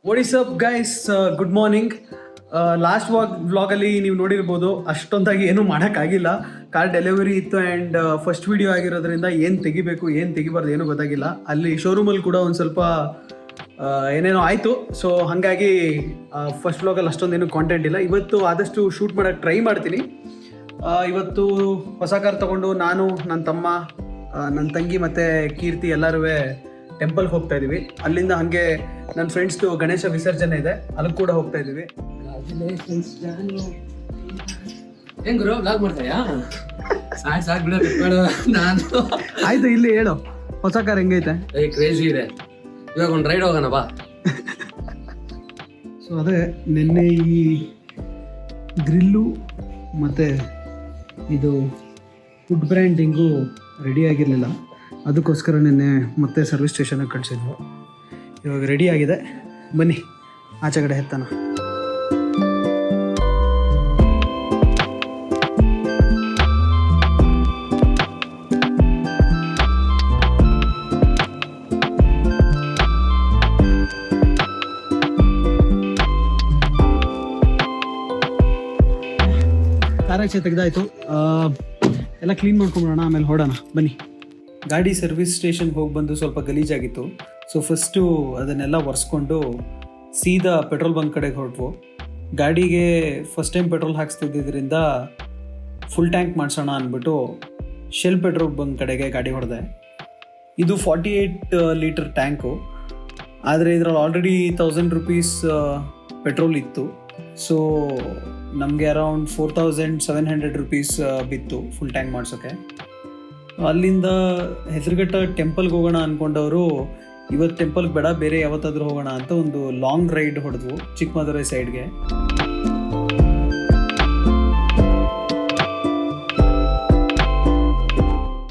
What is up guys, good morning. Last ವ್ಲಾಗಲ್ಲಿ ನೀವು ನೋಡಿರ್ಬೋದು, ಅಷ್ಟೊಂದಾಗಿ ಏನೂ ಮಾಡೋಕ್ಕಾಗಿಲ್ಲ. ಕಾರ್ ಡೆಲಿವರಿ ಇತ್ತು ಆ್ಯಂಡ್ ಫಸ್ಟ್ ವಿಡಿಯೋ ಆಗಿರೋದ್ರಿಂದ ಏನು ತೆಗಿಬೇಕು ಏನು ತೆಗಿಬಾರ್ದು ಏನೂ ಗೊತ್ತಾಗಿಲ್ಲ. ಅಲ್ಲಿ ಶೋರೂಮಲ್ಲಿ ಕೂಡ ಒಂದು ಸ್ವಲ್ಪ ಏನೇನೋ ಆಯಿತು. ಸೊ ಹಾಗಾಗಿ ಫಸ್ಟ್ ವ್ಲಾಗಲ್ಲಿ ಅಷ್ಟೊಂದೇನು ಕಾಂಟೆಂಟ್ ಇಲ್ಲ. ಇವತ್ತು ಆದಷ್ಟು ಶೂಟ್ ಮಾಡೋಕ್ಕೆ ಟ್ರೈ ಮಾಡ್ತೀನಿ. ಇವತ್ತು ಹೊಸ ಕಾರ್ ತೊಗೊಂಡು ನಾನು, ನನ್ನ ತಮ್ಮ, ನನ್ನ ತಂಗಿ ಮತ್ತು ಕೀರ್ತಿ ಎಲ್ಲರೂ ಟೆಂಪಲ್ಗೆ ಹೋಗ್ತಾ ಇದ್ದೀವಿ. ಅಲ್ಲಿಂದ ಹಾಗೆ ನನ್ನ ಫ್ರೆಂಡ್ಸ್ದು ಗಣೇಶ ವಿಸರ್ಜನೆ ಇದೆ, ಅಲ್ಲಿ ಕೂಡ ಹೋಗ್ತಾ ಇದ್ದೀವಿ. ಹೆಂಗ್ ಗುರು ವ್ಲಾಗ್ ಮಾಡ್ತಾಯಾ? ಸಾಕು ಬಿಡು ನಾನು. ಆಯ್ತು, ಇಲ್ಲಿ ಹೇಳು ಹೊಸ ಕಾರ್ ಹೆಂಗೈತೆ? ಕ್ರೇಜಿ ಇದೆ. ಇವಾಗ ಒಂದು ರೈಡ್ ಹೋಗೋಣ ಬಾ. ಸೊ ಅದೇ ನಿನ್ನೆ ಈ ಗ್ರಿಲ್ಲು ಮತ್ತು ಇದು ಫುಡ್ ಬ್ರ್ಯಾಂಡಿಂಗು ರೆಡಿ ಆಗಿರಲಿಲ್ಲ. ಅದಕ್ಕೋಸ್ಕರ ನಿನ್ನೆ ಮತ್ತೆ ಸರ್ವಿಸ್ ಸ್ಟೇಷನ್ಗೆ ಕಳಿಸಿದ್ವು. ಇವಾಗ ರೆಡಿ ಆಗಿದೆ, ಬನ್ನಿ ಆಚೆ ಕಡೆ ಎತ್ತಾನ. ಕಾರಾಚೆ ತೆಗೆದಾಯ್ತು, ಎಲ್ಲ ಕ್ಲೀನ್ ಮಾಡ್ಕೊಂಬಿಡೋಣ, ಆಮೇಲೆ ಹೊಡೋಣ ಬನ್ನಿ. ಗಾಡಿ ಸರ್ವಿಸ್ ಸ್ಟೇಷನ್ಗೆ ಹೋಗಿ ಬಂದು ಸ್ವಲ್ಪ ಗಲೀಜಾಗಿತ್ತು. ಸೊ ಫಸ್ಟು ಅದನ್ನೆಲ್ಲ ಒರೆಸ್ಕೊಂಡು ಸೀದಾ ಪೆಟ್ರೋಲ್ ಬಂಕ್ ಕಡೆಗೆ ಹೊರಟ್ವು. ಗಾಡಿಗೆ ಫಸ್ಟ್ ಟೈಮ್ ಪೆಟ್ರೋಲ್ ಹಾಕ್ಸ್ತಿದ್ದರಿಂದ ಫುಲ್ ಟ್ಯಾಂಕ್ ಮಾಡಿಸೋಣ ಅಂದ್ಬಿಟ್ಟು ಶೆಲ್ ಪೆಟ್ರೋಲ್ ಬಂಕ್ ಕಡೆಗೆ ಗಾಡಿ ಹೊಡೆದೆ. ಇದು 48 ಲೀಟರ್ ಟ್ಯಾಂಕು, ಆದರೆ ಇದರಲ್ಲಿ ಆಲ್ರೆಡಿ 1000 ರೂಪೀಸ್ ಪೆಟ್ರೋಲ್ ಇತ್ತು. ಸೊ ನಮಗೆ ಅರೌಂಡ್ 4700 ರೂಪೀಸ್ ಬಿತ್ತು ಫುಲ್ ಟ್ಯಾಂಕ್ ಮಾಡಿಸೋಕ್ಕೆ. ಅಲ್ಲಿಂದ ಹೆಸರುಘಟ್ಟ ಟೆಂಪಲ್ಗೆ ಹೋಗೋಣ ಅಂದ್ಕೊಂಡವರು ಇವತ್ತು ಟೆಂಪಲ್ಗೆ ಬೇಡ, ಬೇರೆ ಯಾವತ್ತಾದರೂ ಹೋಗೋಣ ಅಂತ ಒಂದು ಲಾಂಗ್ ರೈಡ್ ಹೊಡೆದ್ವು ಚಿಕ್ಕಮದುರೈ ಸೈಡ್ಗೆ.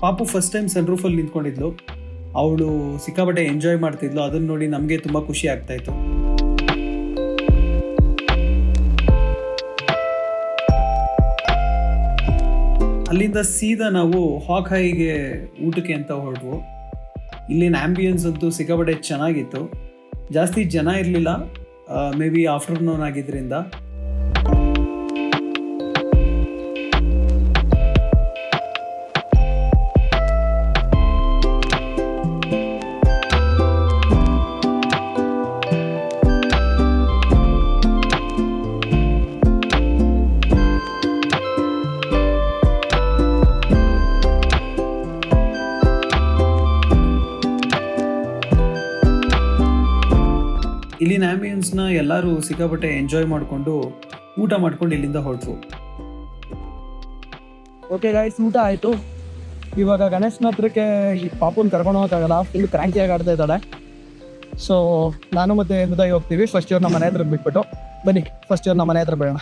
ಪಾಪು ಫಸ್ಟ್ ಟೈಮ್ ಸನ್ ರೂಫಲ್ಲಿ ನಿಂತ್ಕೊಂಡಿದ್ಲು. ಅವಳು ಸಿಕ್ಕಾಪಟ್ಟೆ ಎಂಜಾಯ್ ಮಾಡ್ತಿದ್ಲು. ಅದನ್ನು ನೋಡಿ ನಮಗೆ ತುಂಬ ಖುಷಿ ಆಗ್ತಾಯಿತ್ತು. ಅಲ್ಲಿಂದ ಸೀದಾ ನಾವು ಹಾಕ್ ಹೈಗೆ ಊಟಕ್ಕೆ ಅಂತ ಹೊರಡ್ವು. ಇಲ್ಲಿನ ಆ್ಯಂಬಿಯನ್ಸ್ ಅಂತೂ ಸಿಕ್ಕಾಪಟ್ಟೆ ಚೆನ್ನಾಗಿತ್ತು. ಜಾಸ್ತಿ ಜನ ಇರಲಿಲ್ಲ, ಮೇ ಬಿ ಆಫ್ಟರ್ನೂನ್ ಆಗಿದ್ದರಿಂದ. ಇಲ್ಲಿನ ಆ್ಯಂಬಿಯನ್ಸ್ನ ಎಲ್ಲರೂ ಸಿಕ್ಕಾಪಟ್ಟೆ ಎಂಜಾಯ್ ಮಾಡಿಕೊಂಡು ಊಟ ಮಾಡ್ಕೊಂಡು ಇಲ್ಲಿಂದ ಹೊರಟು. ಓಕೆ ಗೈಸ್, ಊಟ ಆಯಿತು. ಇವಾಗ ಗಣೇಶನ ಹತ್ರಕ್ಕೆ ಈ ಪಾಪುನ ಕರ್ಕೊಂಡು ಹೋಗೋಕ್ಕಾಗಲ್ಲ, ಫುಲ್ ಕ್ರ್ಯಾಂಕಿಯಾಗಿ ಆಡ್ತಾ ಇದ್ದಾಳೆ. ಸೊ ನಾನು ಮತ್ತು ಹೃದಯ ಹೋಗ್ತೀವಿ. ಫಸ್ಟ್ ಇಯರ್ ನಮ್ಮ ಮನೆ ಹತ್ರ ಬಿಟ್ಬಿಟ್ಟು ಬನ್ನಿ, ಫಸ್ಟ್ ಇಯರ್ ನಮ್ಮ ಮನೆ ಹತ್ರ ಬೇಡ.